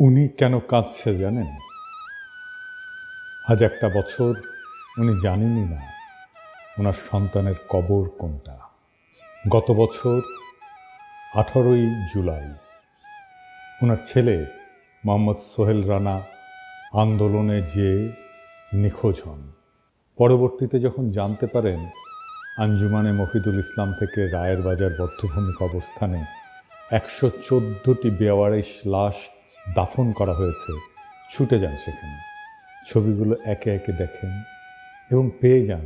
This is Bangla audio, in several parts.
উনি কেন কাঁদছে জানেন? আজ একটা বছর উনি জানেনই না ওনার সন্তানের কবর কোনটা। গত বছর 18ই জুলাই ওনার ছেলে মোহাম্মদ সোহেল রানা আন্দোলনে যে নিখোঁজ হন। পরবর্তীতে যখন জানতে পারেন আঞ্জুমানে মফিদুল ইসলাম থেকে রায়ের বাজার বধ্যভূমি কবরস্থানে 114টি বেওয়ারিশ লাশ দাফন করা হয়েছে, ছুটে যান সেখানে। ছবিগুলো একে একে দেখেন এবং পেয়ে যান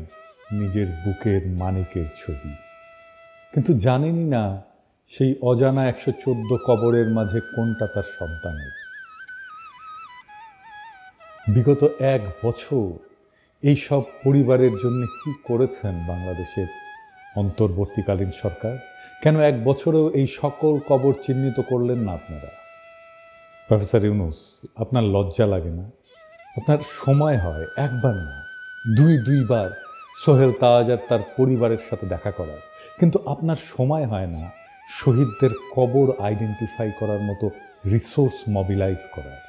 নিজের বুকের মানিকের ছবি। কিন্তু জানেনই না সেই অজানা 114 কবরের মাঝে কোনটা তার সন্তানের। বিগত 1 বছর এই সব পরিবারের জন্য কি করেছেন বাংলাদেশের অন্তর্বর্তীকালীন সরকার? কেন 1 বছরেও এই সকল কবর চিহ্নিত করলেন না আপনারা? প্রফেসর ইউনূস, আপনার লজ্জা লাগে না? আপনার সময় হয় একবার না দুইবার সোহেল তাজ আর তার পরিবারের সাথে দেখা করার, কিন্তু আপনার সময় হয় না শহীদদের কবর আইডেন্টিফাই করার মতো রিসোর্স মোবিলাইজ করার।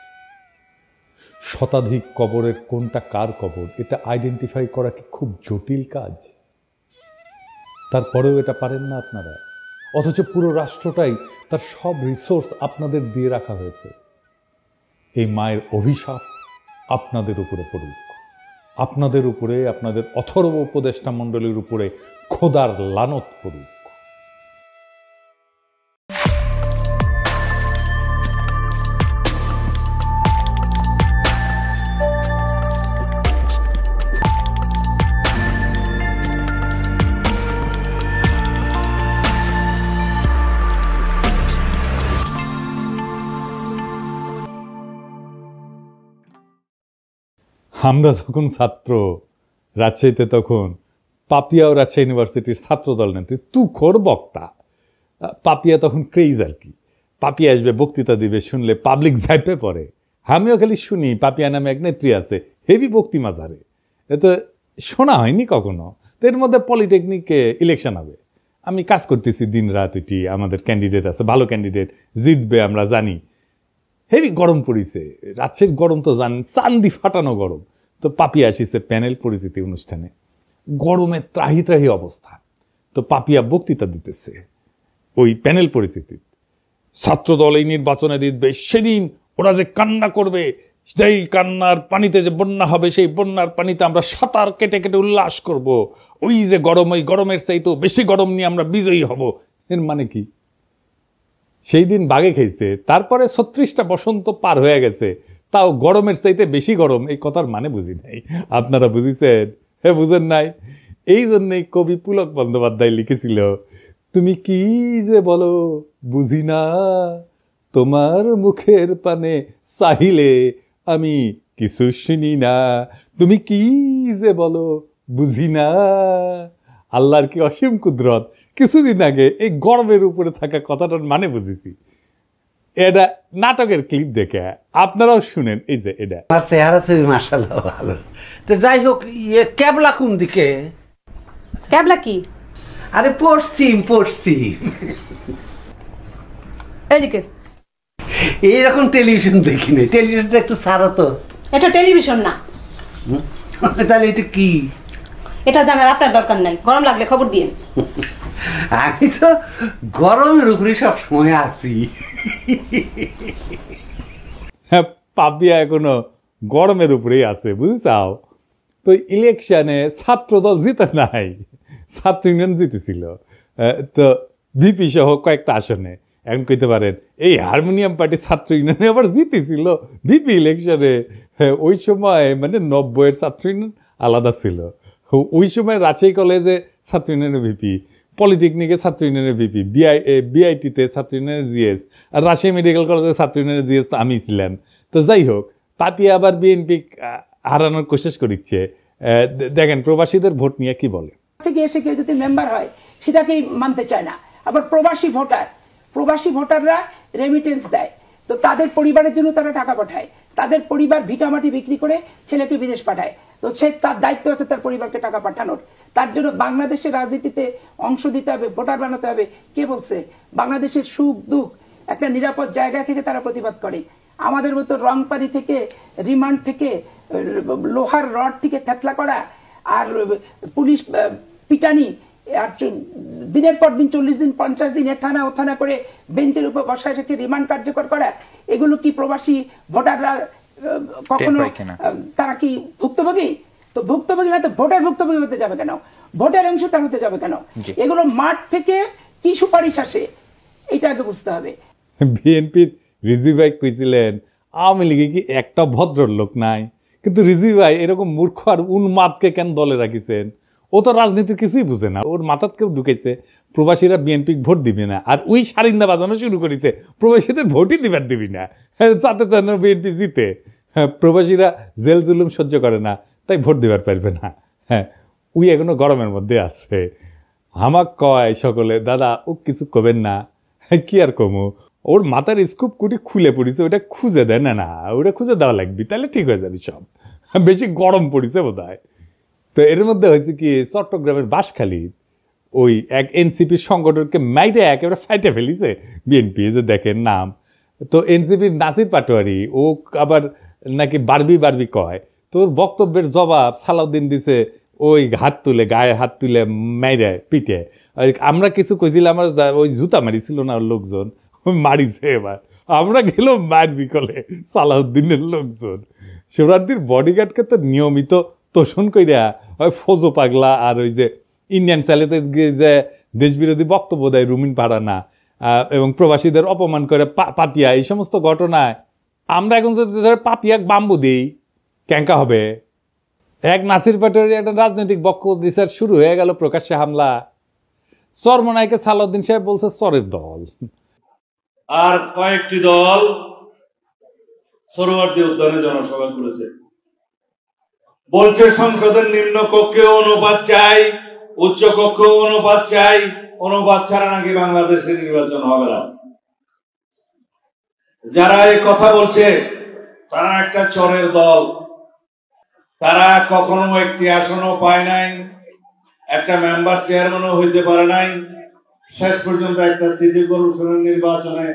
শতাধিক কবরের কোনটা কার কবর এটা আইডেন্টিফাই করা কি খুব জটিল কাজ? তারপরেও এটা পারেন না আপনারা, অথচ পুরো রাষ্ট্রটাই তার সব রিসোর্স আপনাদের দিয়ে রাখা হয়েছে। এই মায়ের অভিশাপ আপনাদের উপরে পড়ুক, আপনাদের উপরে, আপনাদের অথর্ব উপদেষ্টা মণ্ডলীর উপরে খোদার লানত পড়ুক। আমরা যখন ছাত্র রাজশাহীতে, তখন পাপিয়া ও রাজশাহী ইউনিভার্সিটির ছাত্রদল নেত্রী তুখোর বক্তা। পাপিয়া তখন ক্রেজ আর কি। পাপিয়া আসবে, বক্তৃতা দিবে, শুনলে পাবলিক ঝাইপে পড়ে। আমিও খালি শুনি পাপিয়া নামে এক নেত্রী আছে, হেভি বক্তি মাঝারে। এ তো শোনা হয়নি কখনো। তো এর মধ্যে পলিটেকনিকে ইলেকশন হবে, আমি কাজ করতেছি দিন রাত, এটি আমাদের ক্যান্ডিডেট আছে, ভালো ক্যান্ডিডেট জিতবে আমরা জানি। হেভি গরম পড়িছে, রাজশাহীর গরম তো জানেন, চান্দি ফাটানো গরম। তো পাপিয়া আসিছে প্যানেল পরিচিতি অনুষ্ঠানে, গরমে ত্রাহি ত্রাহি অবস্থা। তো পাপিয়া বক্তৃতা দিতেছে ওই প্যানেল পরিচিতি। ছাত্রদল এই নির্বাচনে জিতবে, সেদিন ওরা যে কান্না করবে, সেই কান্নার পানিতে যে বন্যা হবে, সেই বন্যার পানিতে আমরা সাঁতার কেটে কেটে উল্লাস করব। ওই যে গরম, ওই গরমের চাইতেও বেশি গরম নিয়ে আমরা বিজয়ী হব। এর মানে কি? সেই দিন বাগে খেয়েছে, তারপরে 36টা বসন্ত পার হয়ে গেছে, তাও গরমের চাইতে বেশি গরম। এই কথার মানে বুঝি নাই। আপনারা বুঝিছেন? হ্যাঁ, বুঝেন নাই? এই জন্যই কবি পুলক বন্দ্যোপাধ্যায় লিখেছিল, তুমি কি যে বলো বুঝি না, তোমার মুখের পানে চাহিলে আমি কিছু শুনি না। তুমি কি যে বলো বুঝি না। আল্লাহর কি অসীম কুদরত। কিছুদিন আগে এই গরমের উপরে থাকা কথাটার মানে বুঝেছি। এটা নাটকের ক্লিপ দেখে আপনারাও শুনেন। এই যে এটা চেহারা ছবি মাশাআল্লাহ ভালো। তো যাই হোক, ক্যাবলা কোন দিকে? ক্যাবলা কি? আরে পশ্চিম। এইদিকে। এইরকম টেলিভিশন দেখি নাই, টেলিভিশনটা একটু ছাড়া তো। এটা টেলিভিশন না। তাহলে এটা কি? এটা জানার আপনার দরকার নাই, গরম লাগলে খবর দিন। আমি তো গরমের উপরে সব সময় আছি। হ্যাঁ, পাপিয়া এখনো গরমের উপরেই আছে, বুঝছাও? তো ইলেকশনে ছাত্রদল জিতে নাই, ছাত্র ইউনিয়ন জিতেছিল। তো বিপি সহ কয়েকটা আসনে। এখন কইতে পারেন এই হারমোনিয়াম পার্টি ছাত্র ইউনিয়নে আবার জিতেছিল বিপি ইলেকশনে। ওই সময় মানে 90-এর ছাত্র ইউনিয়ন আলাদা ছিল। ওই সময় রাজশাহী কলেজে ছাত্র ইউনিয়নের ভিপি, পলিটেকনিকে ছাত্র ইউনিয়নের ভিপি, বিআইটিতে ছাত্র ইউনিয়নের জিএস, আর রাজশাহী মেডিকেল কলেজের ছাত্র ইউনিয়নের জিএস তো আমি ছিলাম। তো যাই হোক, পাপিয়া আবার বিএনপি হারানোর কোশিশ করিচ্ছে। দেখেন প্রবাসীদের ভোট নিয়ে কি বলে। থেকে এসে কেউ যদি মেম্বার হয় সেটাকেই মানতে চায় না। আবার প্রবাসী ভোটাররা রেমিটেন্স দেয়, তো তাদের পরিবারের জন্য তারা টাকা পাঠায়, তাদের পরিবার ভিটামাটি বিক্রি করে ছেলেকে বিদেশ পাঠায়। তো সে তার দায়িত্ব আছে তার পরিবারকে টাকা পাঠানোর। তার জন্য বাংলাদেশের রাজনীতিতে অংশ দিতে হবে, ভোটার বানাতে হবে। কে বলছে? বাংলাদেশের সুখ দুঃখ একটা নিরাপদ জায়গা থেকে তারা প্রতিবাদ করে। আমাদের মতো রং পানি থেকে, রিমান্ড থেকে, লোহার রড থেকে থেতলা করা, আর পুলিশ পিটানি, আর দিনের পর দিন 40 দিন 50 দিন থানা ও থানা করে বেঞ্চের উপর বসায় রেখে রিমান্ড কার্যকর করা, এগুলো কি প্রবাসী ভোটাররা কখনো তারা কি ভুক্তভোগী? তো ভুক্তভোগী না তো ভোটার ভুক্তভোগী হতে যাবে কেন? ভোটার অংশ তার হতে যাবে কেন? এগুলো মাঠ থেকে কি সুপারিশ আসে এটা আগে বুঝতে হবে। বিএনপির রিজভি ভাই কইছিলেন আওয়ামী লীগে কি একটা ভদ্রলোক নাই, কিন্তু রিজভি ভাই এরকম মূর্খ আর উন্মাদকে কেন দলে রাখিছেন? ও তো রাজনীতির কিছুই বুঝে না। ওর মাথাত কেউ ঢুকেছে প্রবাসীরা বিএনপি ভোট দিবে না, আর ওই সারিন্দা বাজানো শুরু করেছে প্রবাসীদের ভোটই দিবার দিবি না, যাতে যেন বিএনপি জিতে। প্রবাসীরা জেল জুলুম সহ্য করে না, তাই ভোট দিবার পারবে না। হ্যাঁ, ওই এখনো গরমের মধ্যে আছে। আমাক কয় সকলে, দাদা ও কিছু কবেন না। কি আর কমু, ওর মাথার স্কুপ কুটি খুলে পড়েছে, ওইটা খুঁজে দেয় না। না, ওইটা খুঁজে দেওয়া লাগবে, তাহলে ঠিক হয়ে যাবে সব। বেশি গরম পড়েছে বোধ হয়। তো এর মধ্যে হয়েছে কি, চট্টগ্রামের বাঁশখালী ওই এক এনসিপির সংগঠনকে মাইরে একেবারে ফাইটে ফেলিছে বিএনপি, যে দেখেন নাম। তো এনসিপির নাসির পাটোয়ারি ও আবার নাকি বারবি বারবি কয়, তোর বক্তব্যের জবাব সালাউদ্দিন দিছে ওই হাত তুলে, গায়ে হাত তুলে মাইরে পিটে। আমরা কিছু কইছিলাম, আমার ওই জুতা মারিছিল না ওর লোকজন, মারিছে। এবার আমরা গেলাম মারবি কলে সালাউদ্দিনের লোকজন। শিবরাত্রির বডিগার্ডকে তো নিয়মিত তোষণ কইরা ওই ফজো পাগলা আর ওই যে ইন্ডিয়ান চ্যানেলে যে দেশবিরোধী বক্তব্য দেয় রুমিন পাড়ানা এবং প্রবাসীদের অপমান করে পাপিয়া, এই সমস্ত ঘটনায় আমরা এখন যদি ধরে পাপিয়াক বাম্বু দিই ক্যাঙ্কা হবে। এক নাসির পাটোয়ারি একটা রাজনৈতিক বক্তব্য দিছে, শুরু হয়ে গেল প্রকাশ্যে হামলা। চরমনাইকে সালাউদ্দিন সাহেব বলছে চরের দল, আর কয়েকটি দল সরোয়ার্দী উদ্যানে জনসভা করেছে, বলছে সংসদের নিম্ন কক্ষে অনুপাত চাই, উচ্চ কক্ষে অনুপাত চাই, অনুপাত ছাড়া নাকি বাংলাদেশে নির্বাচন হবে না। যারা এই কথা বলছে তারা একটা চরের দল। তারা কখনো একটি আসনও পায় নাই, একটা মেম্বার চেয়ারম্যানও হইতে পারে নাই। শেষ পর্যন্ত একটা সিটি কর্পোরেশনের নির্বাচনে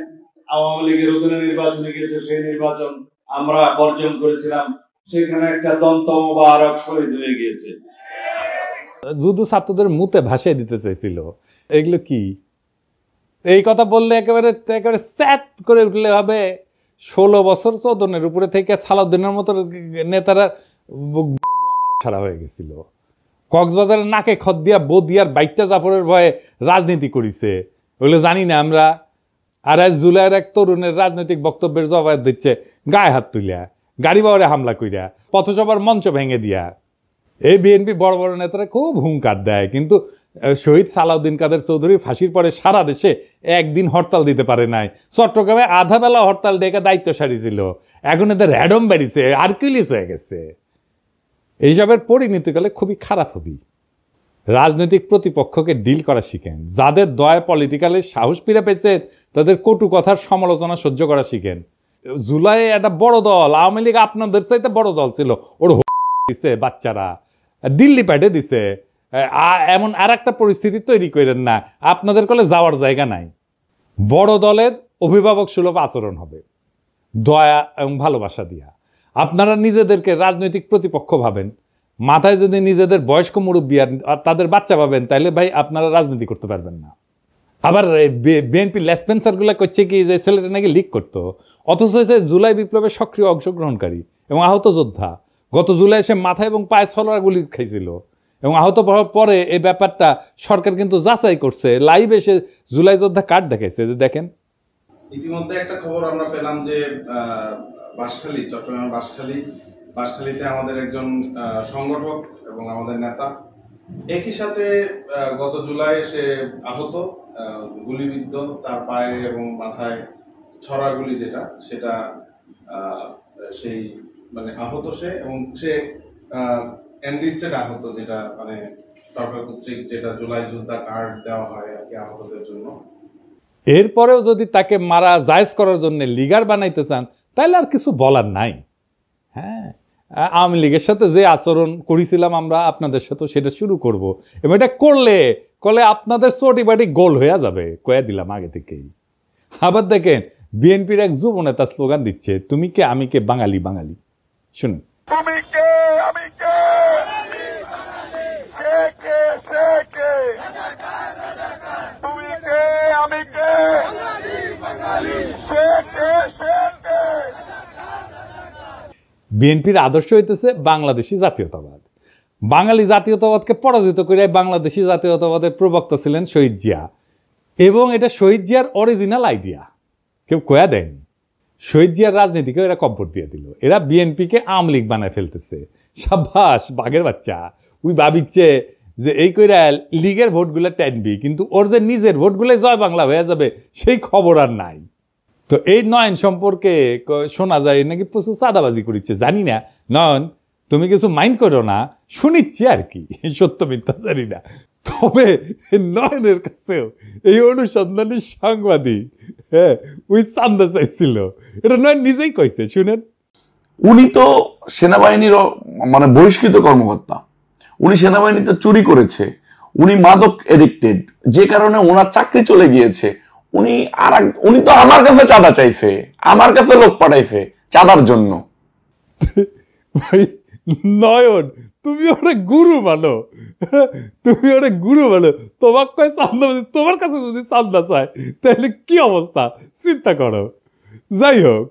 আওয়ামী লীগের অধীনে নির্বাচনে গেছে, সেই নির্বাচন আমরা বর্জন করেছিলাম, সেখানে একটা দন্ত মোবারক শহীদ হয়ে গিয়েছে। যুদ্ধ ছাত্রদের মুতে ভাসিয়ে দিতে চাইছিল। এগুলো কি? এই কথা বললে একেবারে একেবারে স্যাট করে উঠলে হবে। 16 বছর চৌদনের উপরে থেকে সালাউদ্দিনের মতো নেতারা ছাড়া হয়ে গেছিল। কক্সবাজারের নাকে খদ্দিয়া বদিয়ার বাইকটা জাফরের ভয়ে রাজনীতি করিছে, ওগুলো জানি না আমরা। আর আজ জুলাইয়ের এক তরুণের রাজনৈতিক বক্তব্যের জবাব দিচ্ছে গায়ে হাত তুলিয়া, গাড়ি বাওয়ারে হামলা কইরা, পথসভার মঞ্চ ভেঙে দিয়া। এই বিএনপি বড় বড় নেতারা খুব হুঙ্কার দেয়, কিন্তু শহীদ সালাউদ্দিন কাদের চৌধুরী ফাঁসির পরে সারা দেশে একদিন হরতাল দিতে পারে নাই। চট্টগ্রামে আধা বেলা হরতাল ডেকে দায়িত্ব সারিছিল, এখন এদের র্যাডম বেরিয়েছে, আর্কিলিস হয়ে গেছে। এইসবের পরিণতিকালে খুবই খারাপ হবি। রাজনৈতিক প্রতিপক্ষকে ডিল করা শিখেন। যাদের দয়া পলিটিক্যালের সাহস ফিরে পেয়েছে তাদের কটু কথার সমালোচনা সহ্য করা শিখেন। জুলাই একটা বড় দল, আওয়ামী লীগ আপনাদের চাইতে বড় দল ছিল, ওর দিছে বাচ্চারা, দিল্লি পাঠিয়ে দিছে। এমন আর একটা পরিস্থিতি তৈরি করেন না, আপনাদের কলে যাওয়ার জায়গা নাই। বড় দলের অভিভাবক সুলভ আচরণ হবে, দয়া এবং ভালোবাসা দিয়া। আপনারা নিজেদেরকে রাজনৈতিক প্রতিপক্ষ ভাবেন, মাথায় যদি নিজেদের বয়স্ক মুরব্বী আর তাদের বাচ্চা ভাবেন, তাহলে ভাই আপনারা রাজনীতি করতে পারবেন না। আবার বিএনপি লেসপেন্সারগুলো করছে কি, যে ছেলেটা নাকি লিক করতো, অথচ হয়েছে জুলাই বিপ্লবের সক্রিয় অংশগ্রহণকারী এবং আহত যোদ্ধা। গত জুলাই সে মাথা এবং পায়ে ছলরা গুলি খাইছিল এবং আহত পরে এই ব্যাপারটা সরকার কিন্তু যাচাই করছে, লাইভ এসে জুলাই যোদ্ধা কার্ড দেখাইছে, যে দেখেন। ইতিমধ্যে একটা খবর আমরা পেলাম যে বাঁশখালী, চট্টগ্রামের বাঁশখালীতে আমাদের একজন সংগঠক এবং আমাদের নেতা একই সাথে গত জুলাই সে আহত, গুলিবিদ্ধ, তার পায়ে এবং মাথায় ছড়া গুলি যেটা, সেটা সেই মানে আহত সে, এবং সে এনলিস্টেড আহত, যেটা মানে সরকার কর্তৃক যেটা জুলাই যোদ্ধা কার্ড দেওয়া হয় আর কি আহতদের জন্য। এরপরেও যদি তাকে মারা জায়েজ করার জন্য লিগার বানাইতে চান, তাহলে আর কিছু বলার নাই। হ্যাঁ, আওয়ামী লীগের সাথে যে আচরণ করেছিলাম আমরা আপনাদের সাথে সেটা শুরু করব, এবং এটা করলে আপনাদের চটি বাটি গোল হয়ে যাবে, কয়ে দিলাম আগে থেকেই। আবার দেখেন বিএনপির এক যুব নেতা স্লোগান দিচ্ছে, তুমি কে আমি কে বাঙালি বাঙালি। শুনুন, তুমি কে আমি কে, সে কে সে কে, তুমি কে আমি কে, সে কে সে কে। বিএনপির আদর্শ হইতেছে বাংলাদেশি জাতীয়তাবাদ। বাঙালি জাতীয়তাবাদকে পরাজিত করে বাংলাদেশি জাতীয়তাবাদের প্রবক্তা ছিলেন শহীদ জিয়া, এবং এটা শহীদ জিয়ার অরিজিনাল আইডিয়া, কেউ কয়া দেয়নি। শহীদ জিয়ার রাজনীতিকে এরা কব্বর দিয়ে দিল। এরা বিএনপিকে আওয়ামী লীগ বানায় ফেলতেছে। সাব্বাস বাঘের বাচ্চা, ওই ভাবিচ্ছে যে এই কইরা লীগের ভোটগুলো টানবি, কিন্তু ওর যে নিজের ভোটগুলো জয় বাংলা হয়ে যাবে সেই খবর আর নাই। তো এই নয়ন সম্পর্কে শোনা যায় নাকি প্রচুর চাঁদাবাজি করিচ্ছে, জানি না। নয়ন তুমি কিছু মাইন্ড করো না, শুনিচ্ছি আর কি, সত্য মিথ্যা জানি না। তবে নয়নের কাছেও এই অনুসন্ধানী সাংবাদিক ওই চান্দা চাইছিল, এটা নয়ন নিজেই কইছে, শুনেন। উনি তো সেনাবাহিনীর মানে বহিষ্কৃত কর্মকর্তা, উনি সেনাবাহিনীতে চুরি করেছে, উনি মাদক এডিক্টেড, যে কারণে ওনার চাকরি চলে গিয়েছে। উনি তো আমার কাছে চাঁদা চাইছে, আমার কাছে লোক পাঠাইছে চাঁদার জন্য। ভাই নয়ন, তুমি ওরা গুরু মানো, তুমি ওরা গুরু মানো, তোমার কয় চান্দা, তোমার কাছে যদি চান্দা চায় তাহলে কি অবস্থা চিন্তা করো। যাই হোক,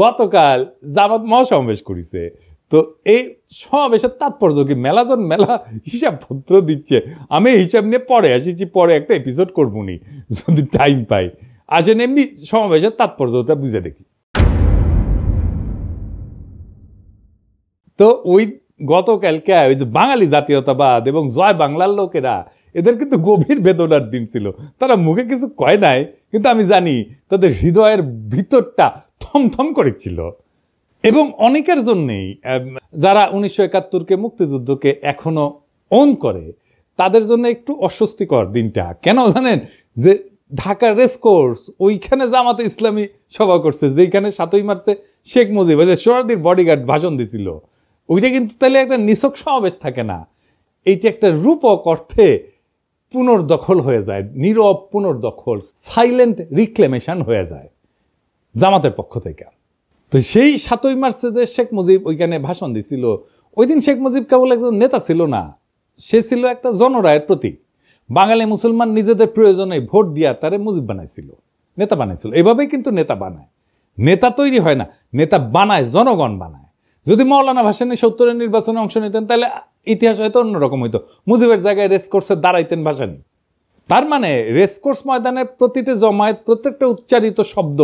গতকাল জামাত মহাসমাবেশ করেছে। তো এই সমাবেশের তাৎপর্য কি, মেলাজন মেলা হিসাবপত্র দিচ্ছে। আমি হিসাব নিয়ে পরে আসিছি, পরে একটা এপিসোড করবো নি যদি টাইম পাই। আসেন এমনি সমাবেশের তাৎপর্যটা বুঝে দেখি। তো ওই গতকালকে ওই যে বাঙালি জাতীয়তাবাদ এবং জয় বাংলার লোকেরা, এদের কিন্তু গভীর বেদনার দিন ছিল। তারা মুখে কিছু কয় নাই, কিন্তু আমি জানি তাদের হৃদয়ের ভিতরটা থমথম করেছিল। এবং অনেকের জন্যেই, যারা 1971-কে মুক্তিযুদ্ধকে এখনো অন করে, তাদের জন্য একটু অস্বস্তিকর দিনটা। কেন জানেন? যে ঢাকা রেসকোর্স, ওইখানে জামাতে ইসলামী সভা করছে, যেখানে 7ই মার্চে শেখ মুজিব সোহরাওয়ার্দীর বডিগার্ড ভাষণ দিছিল। ওইটা কিন্তু তাহলে একটা নিছক সমাবেশ থাকে না, এইটা একটা রূপক অর্থে পুনর্দখল হয়ে যায়, নীরব পুনর্দখল, সাইলেন্ট রিক্লেমেশন হয়ে যায় জামাতের পক্ষ থেকে। তো সেই 7ই মার্চে যে শেখ মুজিব ওইখানে ভাষণ দিছিল, ওই দিন শেখ মুজিব কেবল একজন নেতা ছিল না, সে ছিল একটা জনরায়ের প্রতীক। বাঙালি মুসলমান নিজেদের প্রয়োজনে ভোট দিয়া তারে মুজিব বানাইছিল, নেতা বানাইছিল। এভাবেই কিন্তু নেতা বানায়, নেতা তৈরি হয় না, নেতা বানায় জনগণ বানায়। যদি মৌলানা ভাসানী 70-এর নির্বাচনে অংশ নিতেন তাহলে ইতিহাস হয়তো অন্যরকম হইতো, মুজিবের জায়গায় রেসকোর্সে দাঁড়াইতেন ভাসানী। তার মানে রেসকোর্স ময়দানের প্রতিটি জমায়েত, প্রত্যেকটা উচ্চারিত শব্দ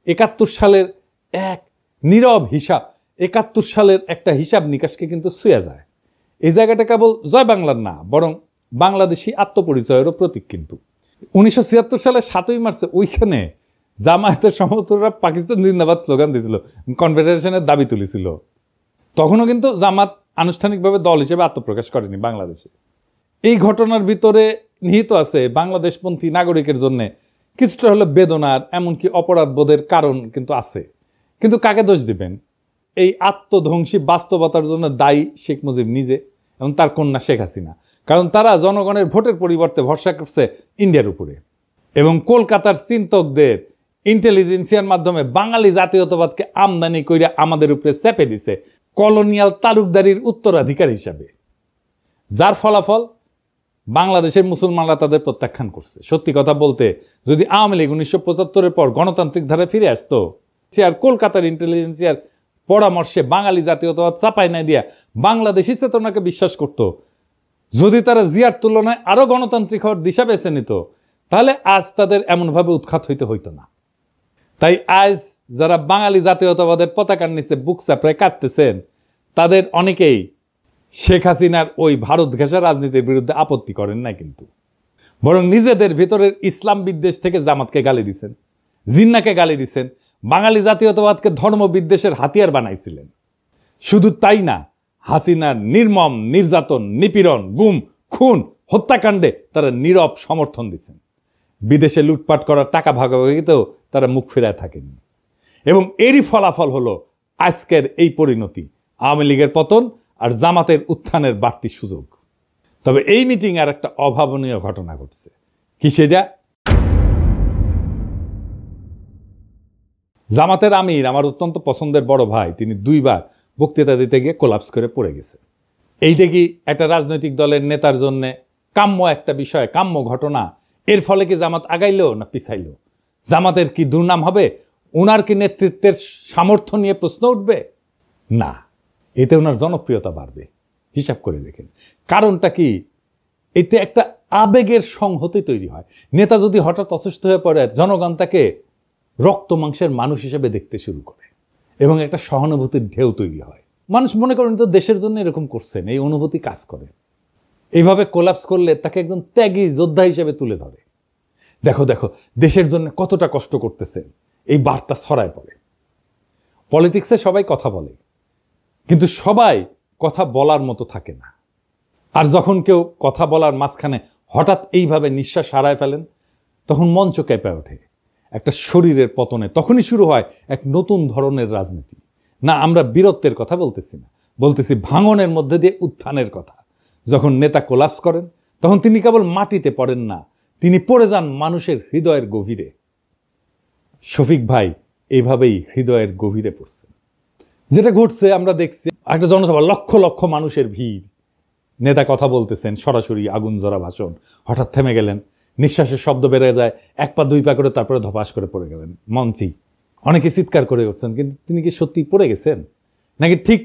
71 সালের এক নীরব হিসাব, 71 সালের একটা হিসাব নিকাশকে কিন্তু ছুঁয়ে যায়। এই জায়গাটা কেবল জয় বাংলার না, বরং বাংলাদেশি আত্মপরিচয়েরও প্রতীক। কিন্তু 1976 সালে 7ই মার্চে ওইখানে জামায়াতের সমর্থকরা পাকিস্তান জিন্দাবাদ স্লোগান দিয়েছিল, কনফেডারেশনের দাবি তুলেছিল। তখনও কিন্তু জামাত আনুষ্ঠানিকভাবে দল হিসেবে আত্মপ্রকাশ করেনি বাংলাদেশে। এই ঘটনার ভিতরে নিহিত আছে বাংলাদেশপন্থী নাগরিকের জন্য কিছুটা হলো বেদনার, এমনকি অপরাধ বোধের কারণ কিন্তু আছে। কিন্তু কাকে দোষ দিবেন? এই আত্মধ্বংসী বাস্তবতার জন্য দায়ী শেখ মুজিব নিজে এবং তার কন্যা শেখ হাসিনা। কারণ তারা জনগণের ভোটের পরিবর্তে ভরসা করছে ইন্ডিয়ার উপরে, এবং কলকাতার চিন্তকদের ইন্টেলিজেন্সিয়ার মাধ্যমে বাঙালি জাতীয়তাবাদকে আমদানি করে আমাদের উপরে চেপে দিছে কলোনিয়াল তালুকদারির উত্তরাধিকার হিসাবে, যার ফলাফল বাংলাদেশের মুসলমানরা তাদের প্রত্যাখ্যান করছে। সত্যি কথা বলতে, যদি আওয়ামী লীগ 1975-এর পর গণতান্ত্রিক ধারায় ফিরে আসতো, সে আর কলকাতার ইন্টেলিজেন্সিয়ার পরামর্শে বাঙালি জাতীয়তাবাদ চাপাই নাই দিয়া বাংলাদেশি চেতনাকে বিশ্বাস করত, যদি তারা জিয়ার তুলনায় আরো গণতান্ত্রিক হওয়ার দিশা বেছে নিত, তাহলে আজ তাদের এমনভাবে উৎখাত হইতো না। তাই আজ যারা বাঙালি জাতীয়তাবাদের পতাকার নিচে বুক চাপড়ায় কাটতেছেন, তাদের অনেকেই শেখ হাসিনার ওই ভারত ঘেঁষা রাজনীতির বিরুদ্ধে আপত্তি করেন না, কিন্তু বরং নিজেদের ভিতরের ইসলাম বিদ্বেষ থেকে জামাতকে গালি দিচ্ছেন, জিন্নাকে গালি দিচ্ছেন, বাঙালি জাতীয়তাবাদকে ধর্ম বিদ্বেষের হাতিয়ার বানাইছিলেন। শুধু তাই না, হাসিনার নির্মম নির্যাতন, নিপীড়ন, গুম, খুন, হত্যাকাণ্ডে তারা নীরব সমর্থন দিচ্ছেন। বিদেশে লুটপাট করার টাকা ভাগাভাগিতেও তারা মুখ ফেরায় থাকেননি। এবং এরই ফলাফল হলো আজকের এই পরিণতি, আওয়ামী লীগের পতন আর জামাতের উত্থানের বাড়তি সুযোগ। তবে এই মিটিং আর একটা অভাবনীয় ঘটনা ঘটছে। কি সেটা? জামাতের আমির, আমার অত্যন্ত পছন্দের বড় ভাই, তিনি 2 বার বক্তৃতা দিতে গিয়ে কোলাপস করে পড়ে গেছে। এইটা কি একটা রাজনৈতিক দলের নেতার জন্য কাম্য একটা বিষয়, কাম্য ঘটনা? এর ফলে কি জামাত আগাইলো না পিছাইলো? জামাতের কি দুর্নাম হবে? ওনার কি নেতৃত্বের সামর্থ্য নিয়ে প্রশ্ন উঠবে? না, এতে ওনার জনপ্রিয়তা বাড়বে। হিসাব করে দেখেন কারণটা কি? এতে একটা আবেগের সংহতি তৈরি হয়। নেতা যদি হঠাৎ অসুস্থ হয়ে পড়ে, জনগণ তাকে রক্ত মাংসের মানুষ হিসেবে দেখতে শুরু করে এবং একটা সহানুভূতির ঢেউ তৈরি হয়। মানুষ মনে করেন তো দেশের জন্য এরকম করছেন, এই অনুভূতি কাজ করে। এইভাবে কোলাপস করলে তাকে একজন ত্যাগী যোদ্ধা হিসেবে তুলে ধরে। দেখো দেখো দেশের জন্য কতটা কষ্ট করতেছেন, এই বার্তা ছড়ায় পড়ে। পলিটিক্সে সবাই কথা বলে, কিন্তু সবাই কথা বলার মতো থাকে না। আর যখন কেউ কথা বলার মাঝখানে হঠাৎ এইভাবে নিঃশ্বাস হারায় ফেলেন, তখন মঞ্চ কেঁপে ওঠে। একটা শরীরের পতনে তখনই শুরু হয় এক নতুন ধরনের রাজনীতি। না, আমরা বীরত্বের কথা বলতেছি না, বলতেছি ভাঙনের মধ্যে দিয়ে উত্থানের কথা। যখন নেতা কোলাপস করেন, তখন তিনি কেবল মাটিতে পড়েন না, তিনি পড়ে যান মানুষের হৃদয়ের গভীরে। শফিক ভাই এইভাবেই হৃদয়ের গভীরে পড়ছেন। যেটা ঘটছে আমরা দেখছি, একটা জনসভা, লক্ষ লক্ষ মানুষের ভিড়, নেতা কথা বলতেছেন, সরাসরি আগুন জ্বরা ভাষণ, হঠাৎ থেমে গেলেন, নিঃশ্বাসের শব্দ বেড়ে যায়, 1 পা 2 পা করে, তারপরে ধপাস করে পড়ে গেলেন মঞ্চেই। অনেকে চিৎকার করে উঠছেন, কিন্তু তিনি কি সত্যি পড়ে গেছেন নাকি ঠিক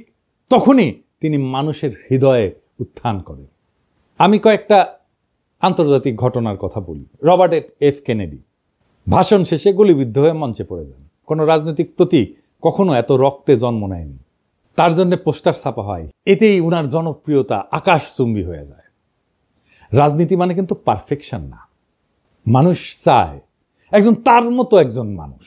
তখনই তিনি মানুষের হৃদয়ে উত্থান করেন? আমি কয়েকটা আন্তর্জাতিক ঘটনার কথা বলি। রবার্ট এফ কেনেডি ভাষণ শেষে গুলিবিদ্ধ হয়ে মঞ্চে পড়ে যান। কোনো রাজনৈতিক প্রতীক কখনো এত রক্তে জন্ম নেয়নি। তার জন্য পোস্টার ছাপা হয়, এতেই উনার জনপ্রিয়তা আকাশচুম্বী হয়ে যায়। রাজনীতি মানে কিন্তু পারফেকশন না। মানুষ চায় একজন তার মতো একজন মানুষ,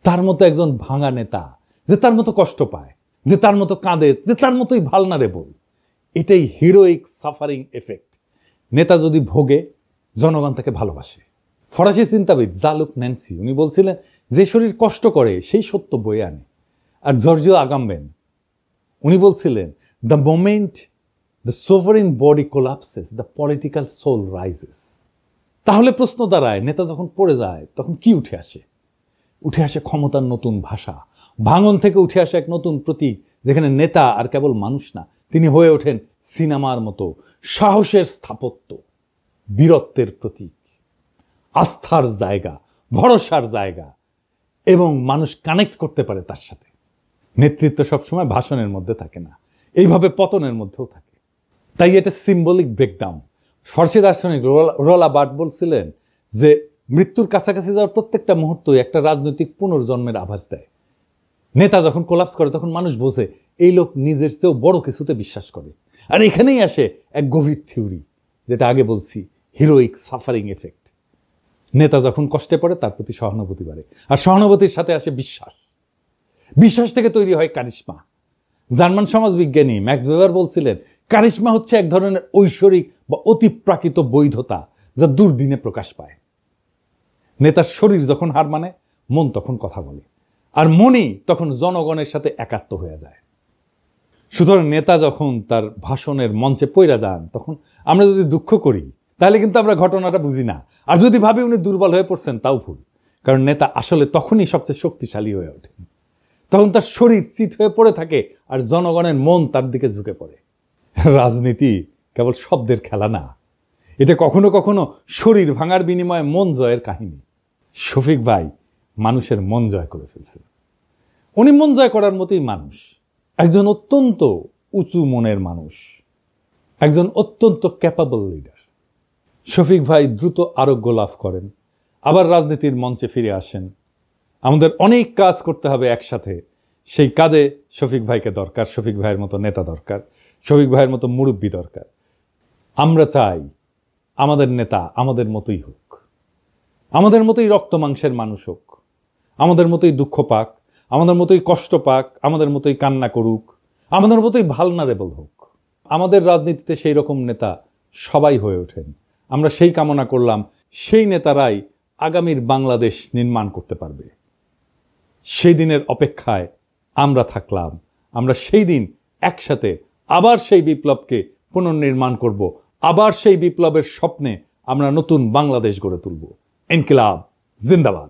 তার মতো একজন ভাঙা নেতা, যে তার মতো কষ্ট পায়, যে তার মতো কাঁদে, যে তার মতোই ভালনারেবল। এটাই হিরোইক সাফারিং এফেক্ট। নেতা যদি ভোগে, জনগণ তাকে ভালোবাসে। ফরাসি চিন্তাবিদ জালুক ন্যান্সি, উনি বলছিলেন, যে শরীর কষ্ট করে সেই সত্য বয়ে আনে। আর জর্জিও আগাম্বেন উনি বলছিলেন, the moment the sovereign body collapses, the political soul rises. তাহলে প্রশ্ন দাঁড়ায়, নেতা যখন পড়ে যায় তখন কি উঠে আসে? উঠে আসে ক্ষমতার নতুন ভাষা। ভাঙন থেকে উঠে আসে এক নতুন প্রতীক, যেখানে নেতা আর কেবল মানুষ না, তিনি হয়ে ওঠেন সিনেমার মতো সাহসের স্থাপত্য, বীরত্বের প্রতীক, আস্থার জায়গা, ভরসার জায়গা, এবং মানুষ কানেক্ট করতে পারে তার সাথে। নেতৃত্ব সবসময় ভাষণের মধ্যে থাকে না, এইভাবে পতনের মধ্যেও থাকে। তাই এটা সিম্বলিক ব্রেকডাউন। ফরাসি দার্শনিক রোলা বার্ট বলছিলেন যে মৃত্যুর কাছাকাছি যাওয়ার প্রত্যেকটা মুহূর্তই একটা রাজনৈতিক পুনর্জন্মের আভাস দেয়। নেতা যখন কোলাপস করে, তখন মানুষ বোঝে এই লোক নিজের চেয়েও বড় কিছুতে বিশ্বাস করে। আর এখানেই আসে এক গভীর থিওরি, যেটা আগে বলছি, হিরোইক সাফারিং এফেক্ট। নেতা যখন কষ্টে পড়ে, তার প্রতি সহানুভূতি বাড়ে, আর সহানুভূতির সাথে আসে বিশ্বাস। বিশ্বাস থেকে তৈরি হয় কারিশমা। জার্মান সমাজবিজ্ঞানী ম্যাক্স ওয়েবার বলছিলেন, কারিশমা হচ্ছে এক ধরনের ঐশ্বরিক বা অতিপ্রাকৃত বৈধতা, যা দুর্দিনে প্রকাশ পায়। নেতার শরীর যখন হার মানে, মন তখন কথা বলে, আর মনই তখন জনগণের সাথে একাত্ম হয়ে যায়। সুতরাং নেতা যখন তার ভাষণের মঞ্চে পইরা যান, তখন আমরা যদি দুঃখ করি, তাহলে কিন্তু আমরা ঘটনাটা বুঝি না। আর যদি ভাবি উনি দুর্বল হয়ে পড়ছেন, তাও ভুল। কারণ নেতা আসলে তখনই সবচেয়ে শক্তিশালী হয়ে ওঠেন। তখন তার শরীর চিত হয়ে পড়ে থাকে, আর জনগণের মন তার দিকে ঝুঁকে পড়ে। রাজনীতি কেবল শব্দের খেলা না, এটা কখনো কখনো শরীর ভাঙার বিনিময়ে মন জয়ের কাহিনী। শফিক ভাই মানুষের মন জয় করে ফেলছে। উনি মন জয় করার মতোই মানুষ, একজন অত্যন্ত উঁচু মনের মানুষ, একজন অত্যন্ত ক্যাপাবল লিডার। শফিক ভাই দ্রুত আরোগ্য লাভ করেন, আবার রাজনীতির মঞ্চে ফিরে আসেন। আমাদের অনেক কাজ করতে হবে একসাথে, সেই কাজে শফিক ভাইকে দরকার, শফিক ভাইয়ের মতো নেতা দরকার, শফিক ভাইয়ের মতো মুরব্বী দরকার। আমরা চাই আমাদের নেতা আমাদের মতোই হোক, আমাদের মতোই রক্ত মাংসের মানুষ হোক, আমাদের মতোই দুঃখ পাক, আমাদের মতোই কষ্ট পাক, আমাদের মতোই কান্না করুক, আমাদের মতোই ভালনারেবল হোক। আমাদের রাজনীতিতে সেই রকম নেতা সবাই হয়ে ওঠেন। আমরা সেই কামনা করলাম, সেই নেতারাই আগামীর বাংলাদেশ নির্মাণ করতে পারবে। সেই দিনের অপেক্ষায় আমরা থাকলাম। আমরা সেই দিন একসাথে আবার সেই বিপ্লবকে পুনর্নির্মাণ করব, আবার সেই বিপ্লবের স্বপ্নে আমরা নতুন বাংলাদেশ গড়ে তুলব। ইনকিলাব জিন্দাবাদ।